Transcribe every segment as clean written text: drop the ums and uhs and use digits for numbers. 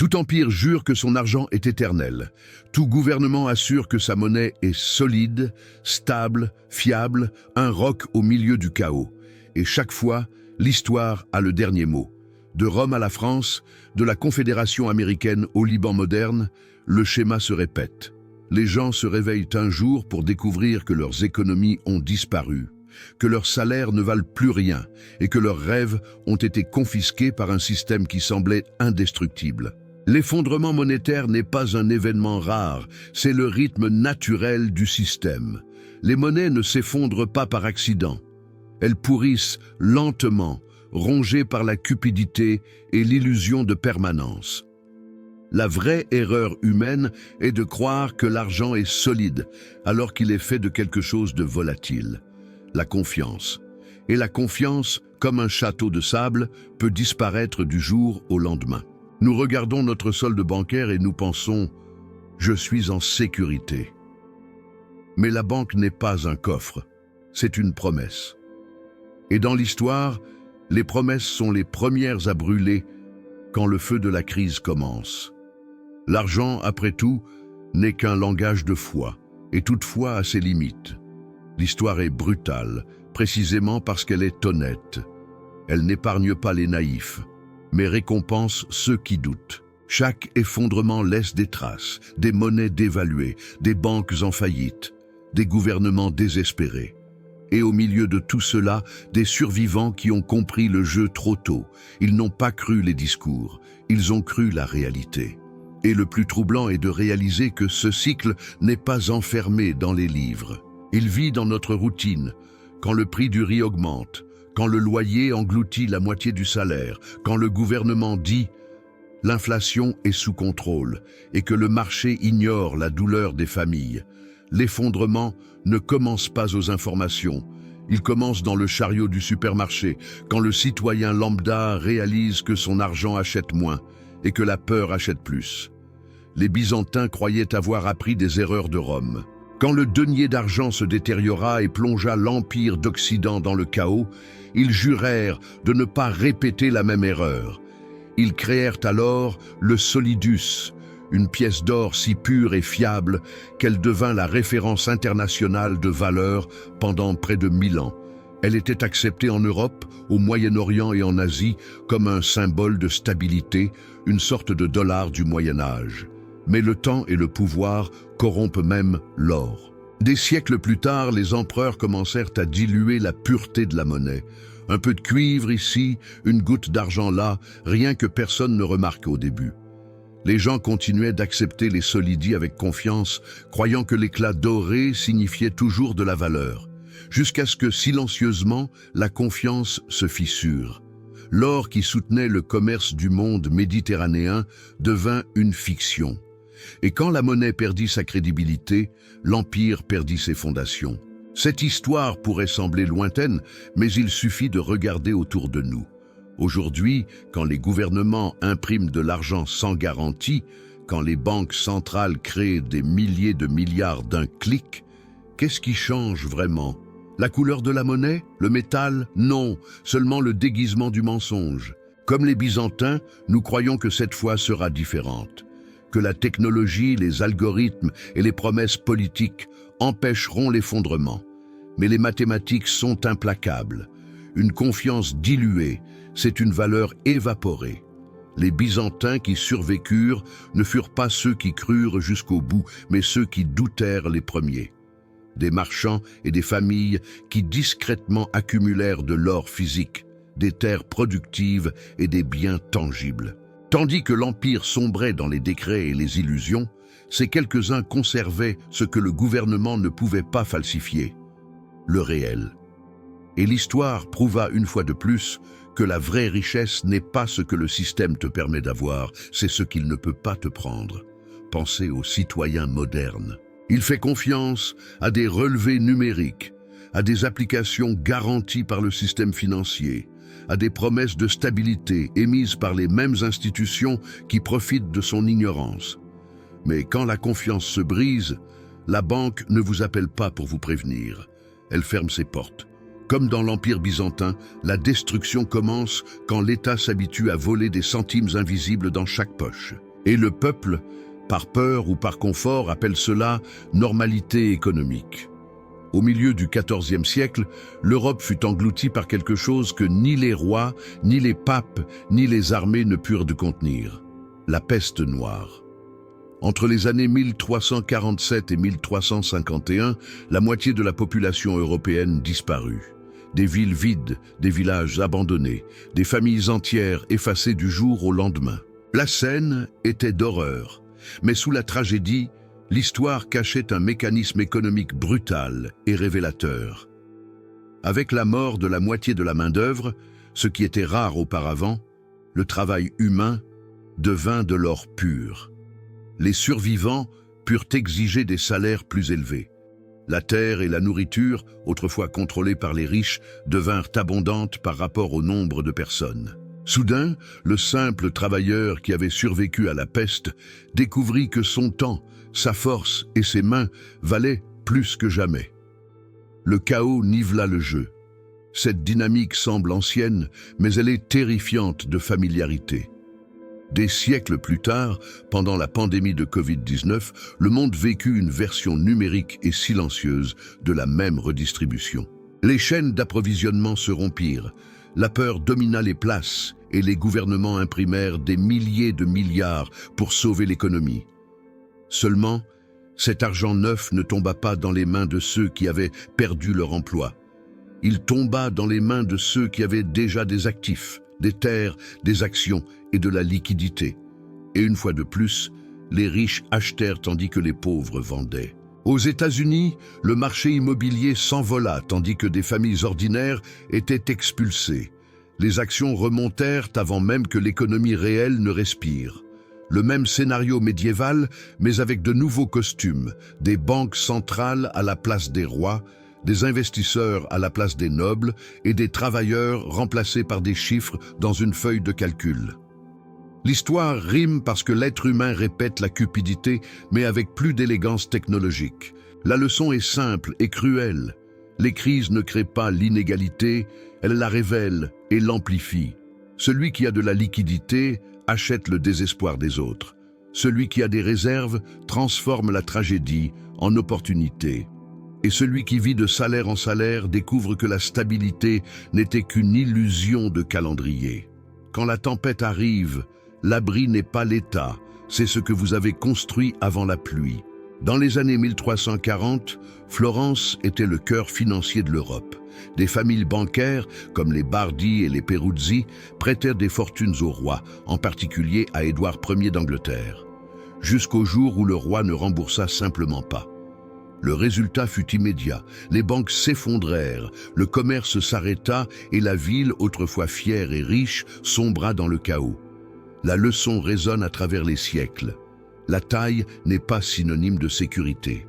Tout empire jure que son argent est éternel. Tout gouvernement assure que sa monnaie est solide, stable, fiable, un roc au milieu du chaos. Et chaque fois, l'histoire a le dernier mot. De Rome à la France, de la Confédération américaine au Liban moderne, le schéma se répète. Les gens se réveillent un jour pour découvrir que leurs économies ont disparu, que leurs salaires ne valent plus rien et que leurs rêves ont été confisqués par un système qui semblait indestructible. L'effondrement monétaire n'est pas un événement rare, c'est le rythme naturel du système. Les monnaies ne s'effondrent pas par accident. Elles pourrissent lentement, rongées par la cupidité et l'illusion de permanence. La vraie erreur humaine est de croire que l'argent est solide, alors qu'il est fait de quelque chose de volatile. La confiance. Et la confiance, comme un château de sable, peut disparaître du jour au lendemain. Nous regardons notre solde bancaire et nous pensons « je suis en sécurité ». Mais la banque n'est pas un coffre, c'est une promesse. Et dans l'histoire, les promesses sont les premières à brûler quand le feu de la crise commence. L'argent, après tout, n'est qu'un langage de foi, et toute foi a ses limites. L'histoire est brutale, précisément parce qu'elle est honnête. Elle n'épargne pas les naïfs, mais récompense ceux qui doutent. Chaque effondrement laisse des traces, des monnaies dévaluées, des banques en faillite, des gouvernements désespérés. Et au milieu de tout cela, des survivants qui ont compris le jeu trop tôt. Ils n'ont pas cru les discours, ils ont cru la réalité. Et le plus troublant est de réaliser que ce cycle n'est pas enfermé dans les livres. Il vit dans notre routine, quand le prix du riz augmente, quand le loyer engloutit la moitié du salaire, quand le gouvernement dit « l'inflation est sous contrôle » et que le marché ignore la douleur des familles. L'effondrement ne commence pas aux informations, il commence dans le chariot du supermarché, quand le citoyen lambda réalise que son argent achète moins et que la peur achète plus. Les Byzantins croyaient avoir appris des erreurs de Rome. Quand le denier d'argent se détériora et plongea l'Empire d'Occident dans le chaos, ils jurèrent de ne pas répéter la même erreur. Ils créèrent alors le solidus, une pièce d'or si pure et fiable qu'elle devint la référence internationale de valeur pendant près de 1000 ans. Elle était acceptée en Europe, au Moyen-Orient et en Asie comme un symbole de stabilité, une sorte de dollar du Moyen-Âge. Mais le temps et le pouvoir corrompent même l'or. Des siècles plus tard, les empereurs commencèrent à diluer la pureté de la monnaie. Un peu de cuivre ici, une goutte d'argent là, rien que personne ne remarque au début. Les gens continuaient d'accepter les solidies avec confiance, croyant que l'éclat doré signifiait toujours de la valeur, jusqu'à ce que, silencieusement, la confiance se fissure. L'or qui soutenait le commerce du monde méditerranéen devint une fiction. Et quand la monnaie perdit sa crédibilité, l'empire perdit ses fondations. Cette histoire pourrait sembler lointaine, mais il suffit de regarder autour de nous. Aujourd'hui, quand les gouvernements impriment de l'argent sans garantie, quand les banques centrales créent des milliers de milliards d'un clic, qu'est-ce qui change vraiment? La couleur de la monnaie? Le métal? Non, seulement le déguisement du mensonge. Comme les Byzantins, nous croyons que cette fois sera différente, que la technologie, les algorithmes et les promesses politiques empêcheront l'effondrement. Mais les mathématiques sont implacables. Une confiance diluée, c'est une valeur évaporée. Les Byzantins qui survécurent ne furent pas ceux qui crurent jusqu'au bout, mais ceux qui doutèrent les premiers. Des marchands et des familles qui discrètement accumulèrent de l'or physique, des terres productives et des biens tangibles. Tandis que l'Empire sombrait dans les décrets et les illusions, ces quelques-uns conservaient ce que le gouvernement ne pouvait pas falsifier, le réel. Et l'histoire prouva une fois de plus que la vraie richesse n'est pas ce que le système te permet d'avoir, c'est ce qu'il ne peut pas te prendre. Pensez aux citoyens modernes. Il fait confiance à des relevés numériques, à des applications garanties par le système financier, à des promesses de stabilité émises par les mêmes institutions qui profitent de son ignorance. Mais quand la confiance se brise, la banque ne vous appelle pas pour vous prévenir. Elle ferme ses portes. Comme dans l'Empire byzantin, la destruction commence quand l'État s'habitue à voler des centimes invisibles dans chaque poche. Et le peuple, par peur ou par confort, appelle cela normalité économique. Au milieu du XIVe siècle, l'Europe fut engloutie par quelque chose que ni les rois, ni les papes, ni les armées ne purent de contenir: la peste noire. Entre les années 1347 et 1351, la moitié de la population européenne disparut. Des villes vides, des villages abandonnés, des familles entières effacées du jour au lendemain. La scène était d'horreur, mais sous la tragédie, l'histoire cachait un mécanisme économique brutal et révélateur. Avec la mort de la moitié de la main-d'œuvre, ce qui était rare auparavant, le travail humain devint de l'or pur. Les survivants purent exiger des salaires plus élevés. La terre et la nourriture, autrefois contrôlées par les riches, devinrent abondantes par rapport au nombre de personnes. Soudain, le simple travailleur qui avait survécu à la peste découvrit que son temps, sa force et ses mains valaient plus que jamais. Le chaos nivela le jeu. Cette dynamique semble ancienne, mais elle est terrifiante de familiarité. Des siècles plus tard, pendant la pandémie de Covid-19, le monde vécut une version numérique et silencieuse de la même redistribution. Les chaînes d'approvisionnement se rompirent, la peur domina les places et les gouvernements imprimèrent des milliers de milliards pour sauver l'économie. Seulement, cet argent neuf ne tomba pas dans les mains de ceux qui avaient perdu leur emploi. Il tomba dans les mains de ceux qui avaient déjà des actifs, des terres, des actions et de la liquidité. Et une fois de plus, les riches achetèrent tandis que les pauvres vendaient. Aux États-Unis, le marché immobilier s'envola tandis que des familles ordinaires étaient expulsées. Les actions remontèrent avant même que l'économie réelle ne respire. Le même scénario médiéval, mais avec de nouveaux costumes, des banques centrales à la place des rois, des investisseurs à la place des nobles et des travailleurs remplacés par des chiffres dans une feuille de calcul. L'histoire rime parce que l'être humain répète la cupidité, mais avec plus d'élégance technologique. La leçon est simple et cruelle. Les crises ne créent pas l'inégalité, elles la révèlent et l'amplifient. Celui qui a de la liquidité achète le désespoir des autres. Celui qui a des réserves transforme la tragédie en opportunité. Et celui qui vit de salaire en salaire découvre que la stabilité n'était qu'une illusion de calendrier. Quand la tempête arrive, l'abri n'est pas l'État, c'est ce que vous avez construit avant la pluie. Dans les années 1340, Florence était le cœur financier de l'Europe. Des familles bancaires, comme les Bardi et les Peruzzi, prêtèrent des fortunes au roi, en particulier à Édouard Ier d'Angleterre, jusqu'au jour où le roi ne remboursa simplement pas. Le résultat fut immédiat, les banques s'effondrèrent, le commerce s'arrêta et la ville, autrefois fière et riche, sombra dans le chaos. La leçon résonne à travers les siècles. La taille n'est pas synonyme de sécurité.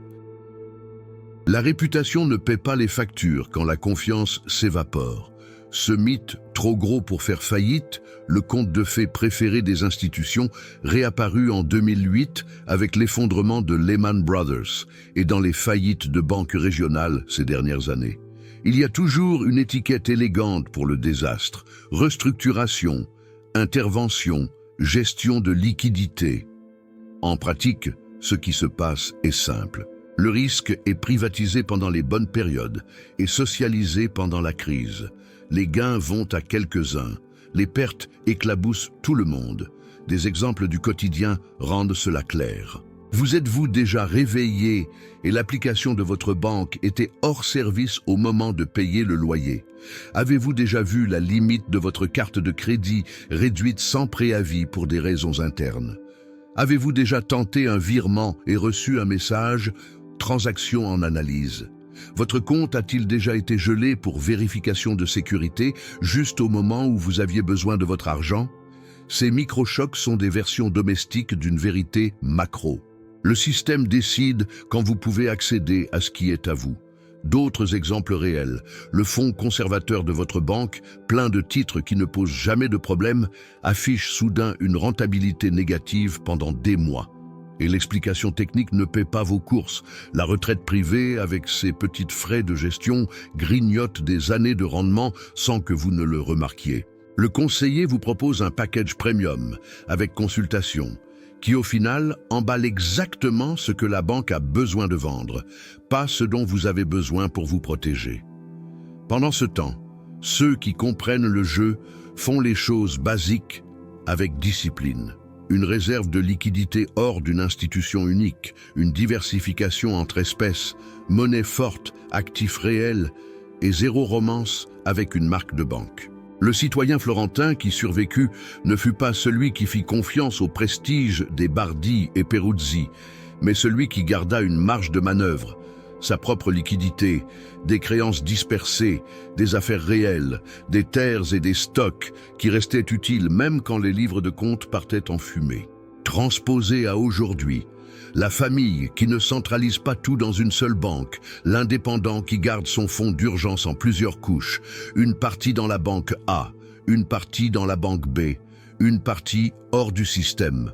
La réputation ne paie pas les factures quand la confiance s'évapore. Ce mythe, trop gros pour faire faillite, le conte de fées préféré des institutions, réapparut en 2008 avec l'effondrement de Lehman Brothers et dans les faillites de banques régionales ces dernières années. Il y a toujours une étiquette élégante pour le désastre: restructuration, intervention, gestion de liquidité. En pratique, ce qui se passe est simple. Le risque est privatisé pendant les bonnes périodes et socialisé pendant la crise. Les gains vont à quelques-uns, les pertes éclaboussent tout le monde. Des exemples du quotidien rendent cela clair. Vous êtes-vous déjà réveillé et l'application de votre banque était hors service au moment de payer le loyer? Avez-vous déjà vu la limite de votre carte de crédit réduite sans préavis pour des raisons internes? Avez-vous déjà tenté un virement et reçu un message « Transaction en analyse » ? Votre compte a-t-il déjà été gelé pour vérification de sécurité juste au moment où vous aviez besoin de votre argent? Ces microchocs sont des versions domestiques d'une vérité macro. Le système décide quand vous pouvez accéder à ce qui est à vous. D'autres exemples réels, le fonds conservateur de votre banque, plein de titres qui ne posent jamais de problème, affiche soudain une rentabilité négative pendant des mois. Et l'explication technique ne paie pas vos courses. La retraite privée, avec ses petits frais de gestion, grignote des années de rendement sans que vous ne le remarquiez. Le conseiller vous propose un package premium, avec consultation, qui au final emballe exactement ce que la banque a besoin de vendre, pas ce dont vous avez besoin pour vous protéger. Pendant ce temps, ceux qui comprennent le jeu font les choses basiques avec discipline. Une réserve de liquidité hors d'une institution unique, une diversification entre espèces, monnaie forte, actifs réels et zéro romance avec une marque de banque. Le citoyen florentin qui survécut ne fut pas celui qui fit confiance au prestige des Bardi et Peruzzi, mais celui qui garda une marge de manœuvre, sa propre liquidité, des créances dispersées, des affaires réelles, des terres et des stocks qui restaient utiles même quand les livres de compte partaient en fumée. Transposé à aujourd'hui, la famille qui ne centralise pas tout dans une seule banque, l'indépendant qui garde son fonds d'urgence en plusieurs couches, une partie dans la banque A, une partie dans la banque B, une partie hors du système.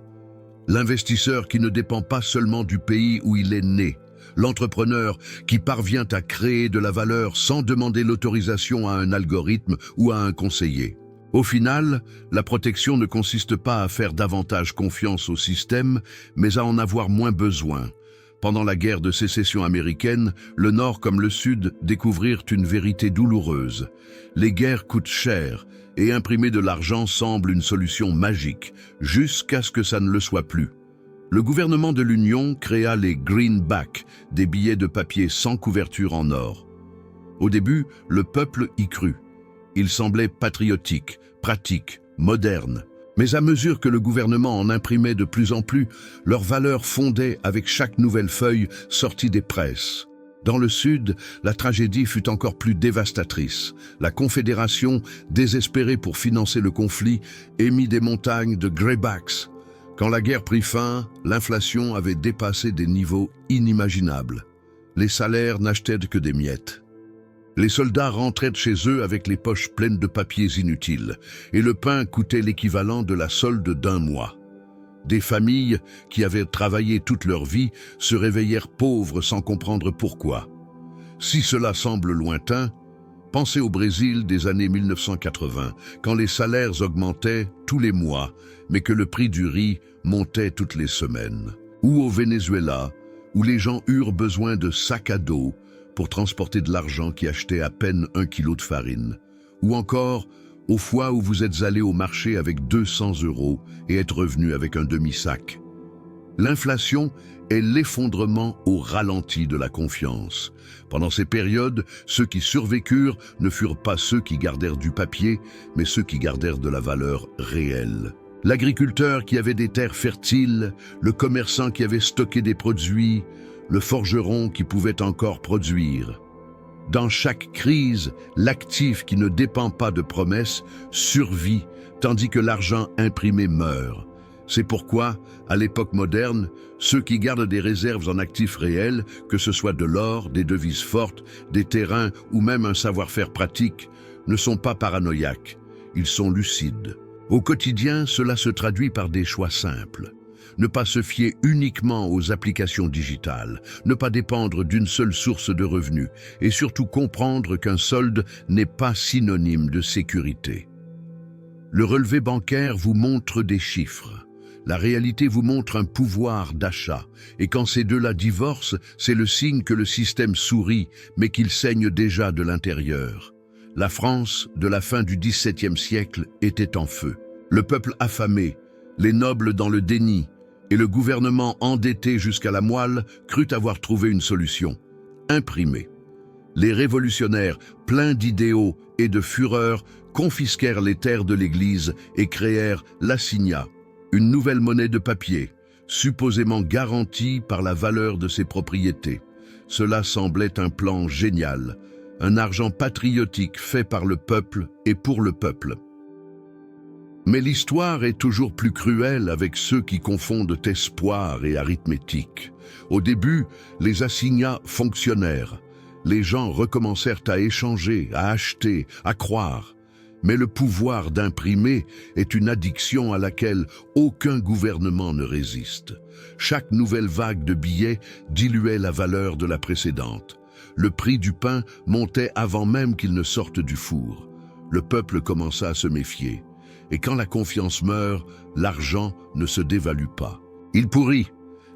L'investisseur qui ne dépend pas seulement du pays où il est né, l'entrepreneur qui parvient à créer de la valeur sans demander l'autorisation à un algorithme ou à un conseiller. Au final, la protection ne consiste pas à faire davantage confiance au système, mais à en avoir moins besoin. Pendant la guerre de sécession américaine, le Nord comme le Sud découvrirent une vérité douloureuse. Les guerres coûtent cher, et imprimer de l'argent semble une solution magique, jusqu'à ce que ça ne le soit plus. Le gouvernement de l'Union créa les greenbacks, des billets de papier sans couverture en or. Au début, le peuple y crut. Il semblait patriotique, pratique, moderne. Mais à mesure que le gouvernement en imprimait de plus en plus, leur valeur fondait avec chaque nouvelle feuille sortie des presses. Dans le Sud, la tragédie fut encore plus dévastatrice. La Confédération, désespérée pour financer le conflit, émit des montagnes de greybacks. Quand la guerre prit fin, l'inflation avait dépassé des niveaux inimaginables. Les salaires n'achetaient que des miettes. Les soldats rentraient chez eux avec les poches pleines de papiers inutiles, et le pain coûtait l'équivalent de la solde d'un mois. Des familles qui avaient travaillé toute leur vie se réveillèrent pauvres sans comprendre pourquoi. Si cela semble lointain, pensez au Brésil des années 1980, quand les salaires augmentaient tous les mois, mais que le prix du riz montait toutes les semaines. Ou au Venezuela, où les gens eurent besoin de sacs à dos pour transporter de l'argent qui achetait à peine 1 kilo de farine. Ou encore, aux fois où vous êtes allé au marché avec 200 € et êtes revenu avec un demi-sac. L'inflation est l'effondrement au ralenti de la confiance. Pendant ces périodes, ceux qui survécurent ne furent pas ceux qui gardèrent du papier, mais ceux qui gardèrent de la valeur réelle. L'agriculteur qui avait des terres fertiles, le commerçant qui avait stocké des produits, le forgeron qui pouvait encore produire. Dans chaque crise, l'actif qui ne dépend pas de promesses survit, tandis que l'argent imprimé meurt. C'est pourquoi, à l'époque moderne, ceux qui gardent des réserves en actifs réels, que ce soit de l'or, des devises fortes, des terrains ou même un savoir-faire pratique, ne sont pas paranoïaques, ils sont lucides. Au quotidien, cela se traduit par des choix simples. Ne pas se fier uniquement aux applications digitales, ne pas dépendre d'une seule source de revenus et surtout comprendre qu'un solde n'est pas synonyme de sécurité. Le relevé bancaire vous montre des chiffres. La réalité vous montre un pouvoir d'achat. Et quand ces deux-là divorcent, c'est le signe que le système sourit, mais qu'il saigne déjà de l'intérieur. La France, de la fin du XVIIe siècle, était en feu. Le peuple affamé, les nobles dans le déni, et le gouvernement endetté jusqu'à la moelle crut avoir trouvé une solution: imprimer. Les révolutionnaires, pleins d'idéaux et de fureur, confisquèrent les terres de l'Église et créèrent l'assignat, une nouvelle monnaie de papier, supposément garantie par la valeur de ses propriétés. Cela semblait un plan génial, un argent patriotique fait par le peuple et pour le peuple. Mais l'histoire est toujours plus cruelle avec ceux qui confondent espoir et arithmétique. Au début, les assignats fonctionnèrent. Les gens recommencèrent à échanger, à acheter, à croire. Mais le pouvoir d'imprimer est une addiction à laquelle aucun gouvernement ne résiste. Chaque nouvelle vague de billets diluait la valeur de la précédente. Le prix du pain montait avant même qu'il ne sorte du four. Le peuple commença à se méfier. Et quand la confiance meurt, l'argent ne se dévalue pas. Il pourrit.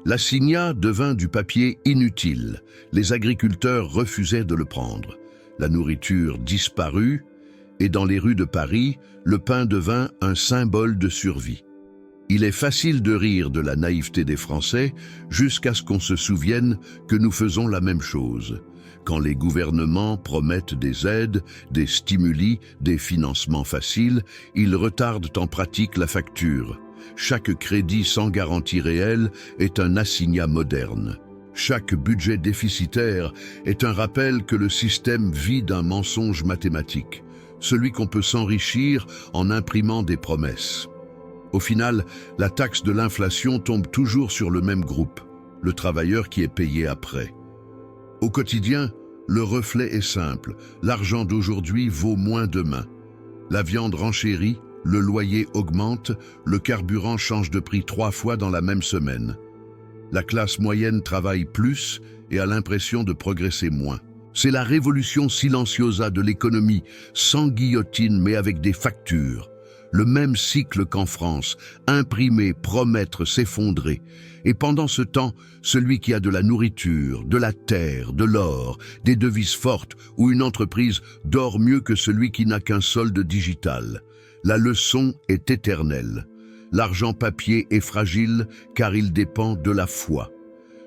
L'assignat devint du papier inutile. Les agriculteurs refusaient de le prendre. La nourriture disparut, et dans les rues de Paris, le pain devint un symbole de survie. Il est facile de rire de la naïveté des Français jusqu'à ce qu'on se souvienne que nous faisons la même chose. Quand les gouvernements promettent des aides, des stimuli, des financements faciles, ils retardent en pratique la facture. Chaque crédit sans garantie réelle est un assignat moderne. Chaque budget déficitaire est un rappel que le système vit d'un mensonge mathématique, celui qu'on peut s'enrichir en imprimant des promesses. Au final, la taxe de l'inflation tombe toujours sur le même groupe, le travailleur qui est payé après. Au quotidien, le reflet est simple, l'argent d'aujourd'hui vaut moins demain. La viande renchérit, le loyer augmente, le carburant change de prix 3 fois dans la même semaine. La classe moyenne travaille plus et a l'impression de progresser moins. C'est la révolution silenciosa de l'économie, sans guillotine mais avec des factures. Le même cycle qu'en France, imprimer, promettre, s'effondrer. Et pendant ce temps, celui qui a de la nourriture, de la terre, de l'or, des devises fortes ou une entreprise dort mieux que celui qui n'a qu'un solde digital. La leçon est éternelle. L'argent papier est fragile car il dépend de la foi.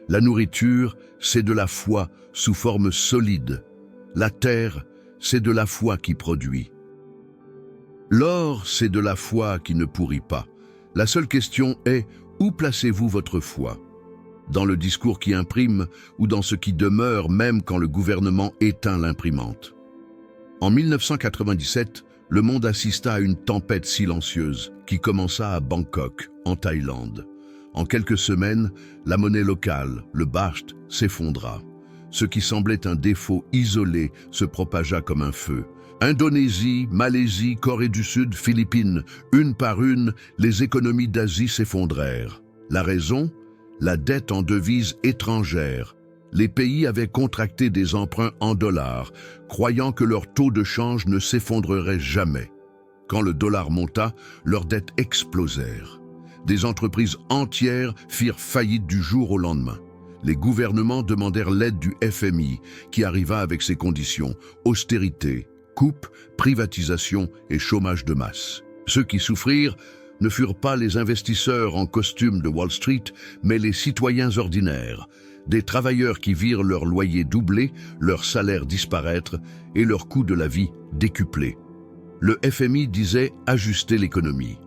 La nourriture, c'est de la foi sous forme solide. La terre, c'est de la foi qui produit. L'or, c'est de la foi qui ne pourrit pas. La seule question est, où placez-vous votre foi? Dans le discours qui imprime ou dans ce qui demeure même quand le gouvernement éteint l'imprimante? En 1997, le monde assista à une tempête silencieuse qui commença à Bangkok, en Thaïlande. En quelques semaines, la monnaie locale, le baht, s'effondra. Ce qui semblait un défaut isolé se propagea comme un feu. Indonésie, Malaisie, Corée du Sud, Philippines, une par une, les économies d'Asie s'effondrèrent. La raison? La dette en devises étrangères. Les pays avaient contracté des emprunts en dollars, croyant que leur taux de change ne s'effondrerait jamais. Quand le dollar monta, leurs dettes explosèrent. Des entreprises entières firent faillite du jour au lendemain. Les gouvernements demandèrent l'aide du FMI, qui arriva avec ses conditions, austérité, coupe, privatisation et chômage de masse. Ceux qui souffrirent ne furent pas les investisseurs en costume de Wall Street, mais les citoyens ordinaires, des travailleurs qui virent leur loyer doubler, leur salaire disparaître et leur coût de la vie décuplé. Le FMI disait « ajuster l'économie ».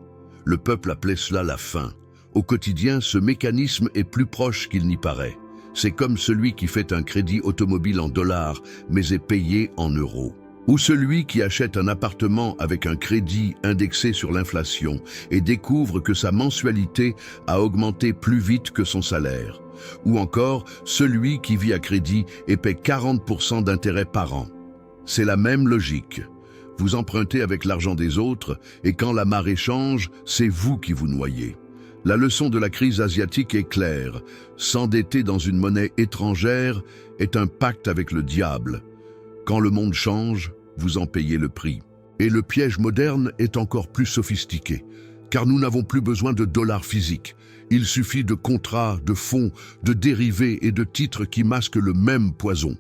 Le peuple appelait cela la faim. Au quotidien, ce mécanisme est plus proche qu'il n'y paraît. C'est comme celui qui fait un crédit automobile en dollars, mais est payé en euros. Ou celui qui achète un appartement avec un crédit indexé sur l'inflation et découvre que sa mensualité a augmenté plus vite que son salaire. Ou encore celui qui vit à crédit et paie 40% d'intérêt par an. C'est la même logique. Vous empruntez avec l'argent des autres et quand la marée change, c'est vous qui vous noyez. La leçon de la crise asiatique est claire. S'endetter dans une monnaie étrangère est un pacte avec le diable. Quand le monde change, vous en payez le prix. Et le piège moderne est encore plus sophistiqué, car nous n'avons plus besoin de dollars physiques. Il suffit de contrats, de fonds, de dérivés et de titres qui masquent le même poison.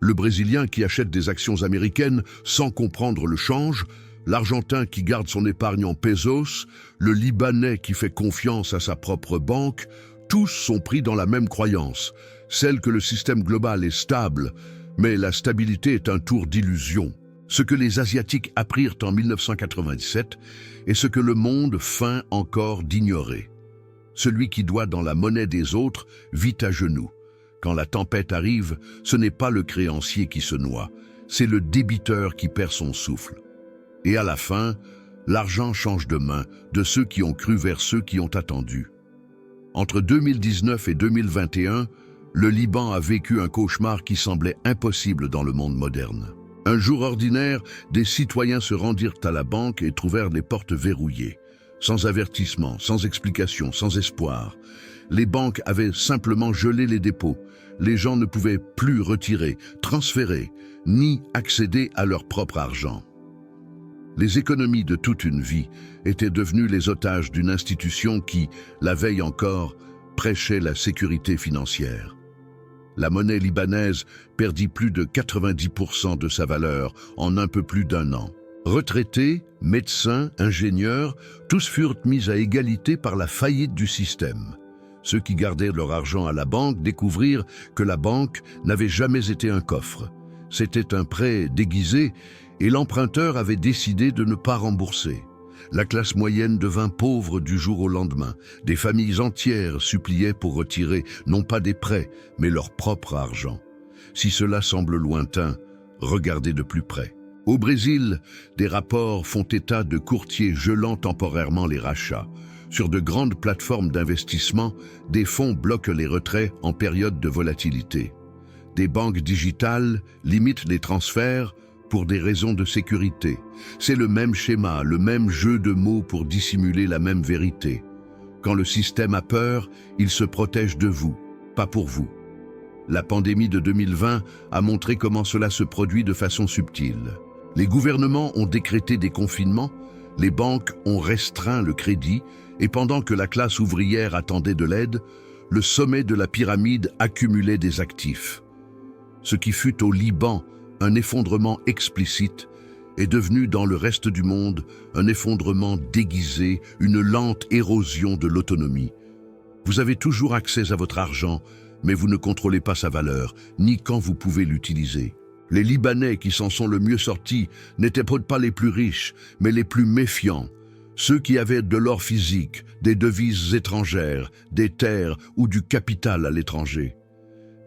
Le Brésilien qui achète des actions américaines sans comprendre le change, l'Argentin qui garde son épargne en pesos, le Libanais qui fait confiance à sa propre banque, tous sont pris dans la même croyance, celle que le système global est stable, mais la stabilité est un tour d'illusion. Ce que les Asiatiques apprirent en 1997 est ce que le monde feint encore d'ignorer. Celui qui doit dans la monnaie des autres vit à genoux. Quand la tempête arrive, ce n'est pas le créancier qui se noie, c'est le débiteur qui perd son souffle. Et à la fin, l'argent change de main de ceux qui ont cru vers ceux qui ont attendu. Entre 2019 et 2021, le Liban a vécu un cauchemar qui semblait impossible dans le monde moderne. Un jour ordinaire, des citoyens se rendirent à la banque et trouvèrent les portes verrouillées. Sans avertissement, sans explication, sans espoir. Les banques avaient simplement gelé les dépôts. Les gens ne pouvaient plus retirer, transférer, ni accéder à leur propre argent. Les économies de toute une vie étaient devenues les otages d'une institution qui, la veille encore, prêchait la sécurité financière. La monnaie libanaise perdit plus de 90% de sa valeur en un peu plus d'un an. Retraités, médecins, ingénieurs, tous furent mis à égalité par la faillite du système. Ceux qui gardaient leur argent à la banque découvrirent que la banque n'avait jamais été un coffre. C'était un prêt déguisé et l'emprunteur avait décidé de ne pas rembourser. La classe moyenne devint pauvre du jour au lendemain. Des familles entières suppliaient pour retirer non pas des prêts, mais leur propre argent. Si cela semble lointain, regardez de plus près. Au Brésil, des rapports font état de courtiers gelant temporairement les rachats. Sur de grandes plateformes d'investissement, des fonds bloquent les retraits en période de volatilité. Des banques digitales limitent les transferts pour des raisons de sécurité. C'est le même schéma, le même jeu de mots pour dissimuler la même vérité. Quand le système a peur, il se protège de vous, pas pour vous. La pandémie de 2020 a montré comment cela se produit de façon subtile. Les gouvernements ont décrété des confinements, les banques ont restreint le crédit, et pendant que la classe ouvrière attendait de l'aide, le sommet de la pyramide accumulait des actifs. Ce qui fut au Liban un effondrement explicite est devenu dans le reste du monde un effondrement déguisé, une lente érosion de l'autonomie. Vous avez toujours accès à votre argent, mais vous ne contrôlez pas sa valeur, ni quand vous pouvez l'utiliser. Les Libanais qui s'en sont le mieux sortis n'étaient peut-être pas les plus riches, mais les plus méfiants. Ceux qui avaient de l'or physique, des devises étrangères, des terres ou du capital à l'étranger.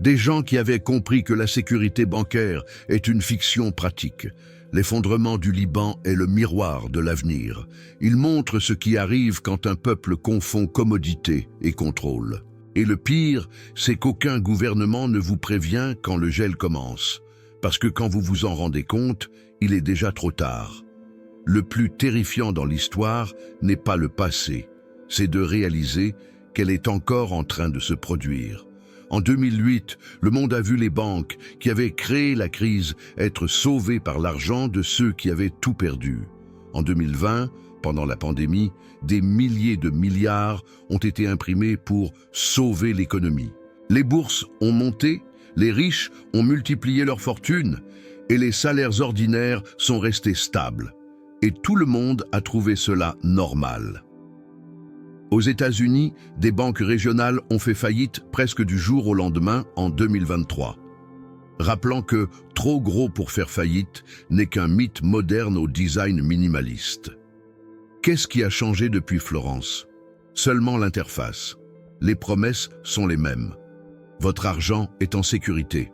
Des gens qui avaient compris que la sécurité bancaire est une fiction pratique. L'effondrement du Liban est le miroir de l'avenir. Il montre ce qui arrive quand un peuple confond commodité et contrôle. Et le pire, c'est qu'aucun gouvernement ne vous prévient quand le gel commence. Parce que quand vous vous en rendez compte, il est déjà trop tard. Le plus terrifiant dans l'histoire n'est pas le passé, c'est de réaliser qu'elle est encore en train de se produire. En 2008, le monde a vu les banques qui avaient créé la crise être sauvées par l'argent de ceux qui avaient tout perdu. En 2020, pendant la pandémie, des milliers de milliards ont été imprimés pour sauver l'économie. Les bourses ont monté, les riches ont multiplié leurs fortunes et les salaires ordinaires sont restés stables. Et tout le monde a trouvé cela normal. Aux États-Unis, des banques régionales ont fait faillite presque du jour au lendemain en 2023. Rappelant que trop gros pour faire faillite n'est qu'un mythe moderne au design minimaliste. Qu'est-ce qui a changé depuis Florence? Seulement l'interface. Les promesses sont les mêmes. Votre argent est en sécurité.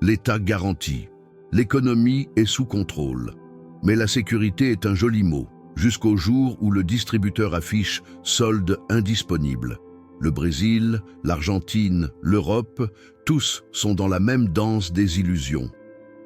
L'État garantit. L'économie est sous contrôle. Mais la sécurité est un joli mot, jusqu'au jour où le distributeur affiche solde indisponible. Le Brésil, l'Argentine, l'Europe, tous sont dans la même danse des illusions.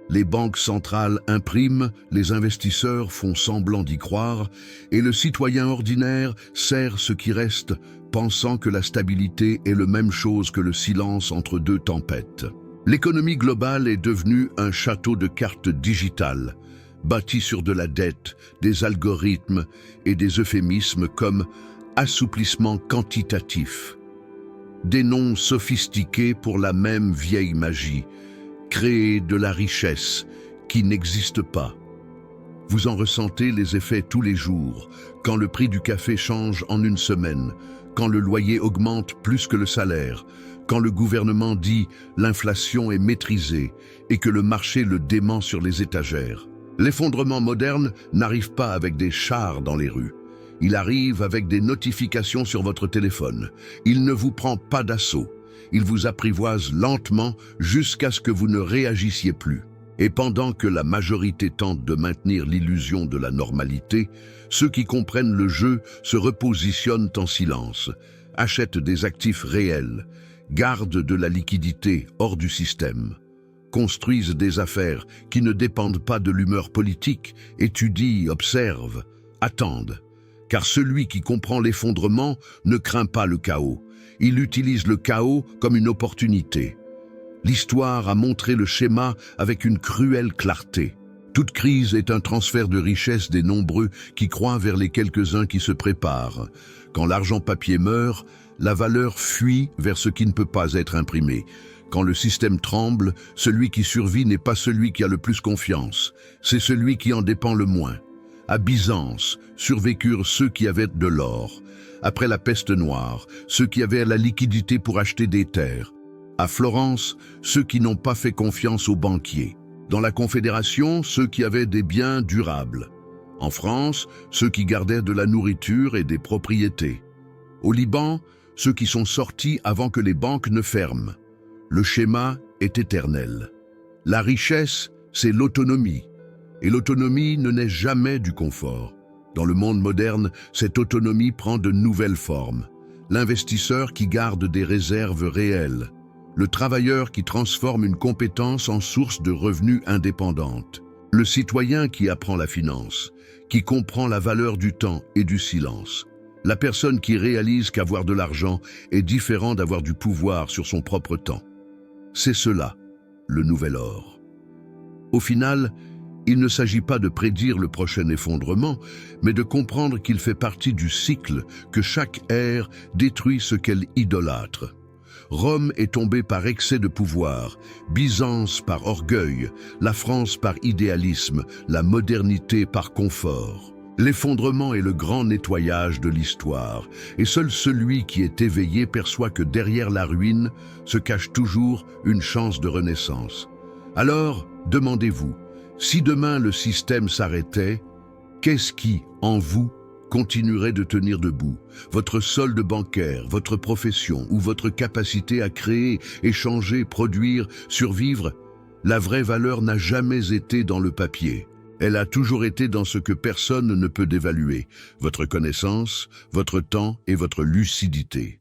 Les banques centrales impriment, les investisseurs font semblant d'y croire, et le citoyen ordinaire serre ce qui reste, pensant que la stabilité est la même chose que le silence entre deux tempêtes. L'économie globale est devenue un château de cartes digitales, bâti sur de la dette, des algorithmes et des euphémismes comme assouplissement quantitatif. Des noms sophistiqués pour la même vieille magie, créer de la richesse qui n'existe pas. Vous en ressentez les effets tous les jours, quand le prix du café change en une semaine, quand le loyer augmente plus que le salaire, quand le gouvernement dit l'inflation est maîtrisée et que le marché le dément sur les étagères. L'effondrement moderne n'arrive pas avec des chars dans les rues. Il arrive avec des notifications sur votre téléphone. Il ne vous prend pas d'assaut. Il vous apprivoise lentement jusqu'à ce que vous ne réagissiez plus. Et pendant que la majorité tente de maintenir l'illusion de la normalité, ceux qui comprennent le jeu se repositionnent en silence, achètent des actifs réels, gardent de la liquidité hors du système, construisent des affaires qui ne dépendent pas de l'humeur politique, étudient, observent, attendent. Car celui qui comprend l'effondrement ne craint pas le chaos. Il utilise le chaos comme une opportunité. L'histoire a montré le schéma avec une cruelle clarté. Toute crise est un transfert de richesse des nombreux qui croient vers les quelques-uns qui se préparent. Quand l'argent papier meurt, la valeur fuit vers ce qui ne peut pas être imprimé. Quand le système tremble, celui qui survit n'est pas celui qui a le plus confiance, c'est celui qui en dépend le moins. À Byzance, survécurent ceux qui avaient de l'or. Après la peste noire, ceux qui avaient la liquidité pour acheter des terres. À Florence, ceux qui n'ont pas fait confiance aux banquiers. Dans la Confédération, ceux qui avaient des biens durables. En France, ceux qui gardaient de la nourriture et des propriétés. Au Liban, ceux qui sont sortis avant que les banques ne ferment. Le schéma est éternel. La richesse, c'est l'autonomie. Et l'autonomie ne naît jamais du confort. Dans le monde moderne, cette autonomie prend de nouvelles formes. L'investisseur qui garde des réserves réelles. Le travailleur qui transforme une compétence en source de revenus indépendante. Le citoyen qui apprend la finance, qui comprend la valeur du temps et du silence. La personne qui réalise qu'avoir de l'argent est différent d'avoir du pouvoir sur son propre temps. C'est cela, le nouvel or. Au final, il ne s'agit pas de prédire le prochain effondrement, mais de comprendre qu'il fait partie du cycle que chaque ère détruit ce qu'elle idolâtre. Rome est tombée par excès de pouvoir, Byzance par orgueil, la France par idéalisme, la modernité par confort. L'effondrement est le grand nettoyage de l'histoire, et seul celui qui est éveillé perçoit que derrière la ruine se cache toujours une chance de renaissance. Alors, demandez-vous, si demain le système s'arrêtait, qu'est-ce qui, en vous, continuerait de tenir debout? Votre solde bancaire, votre profession ou votre capacité à créer, échanger, produire, survivre? La vraie valeur n'a jamais été dans le papier. Elle a toujours été dans ce que personne ne peut dévaluer, votre connaissance, votre temps et votre lucidité.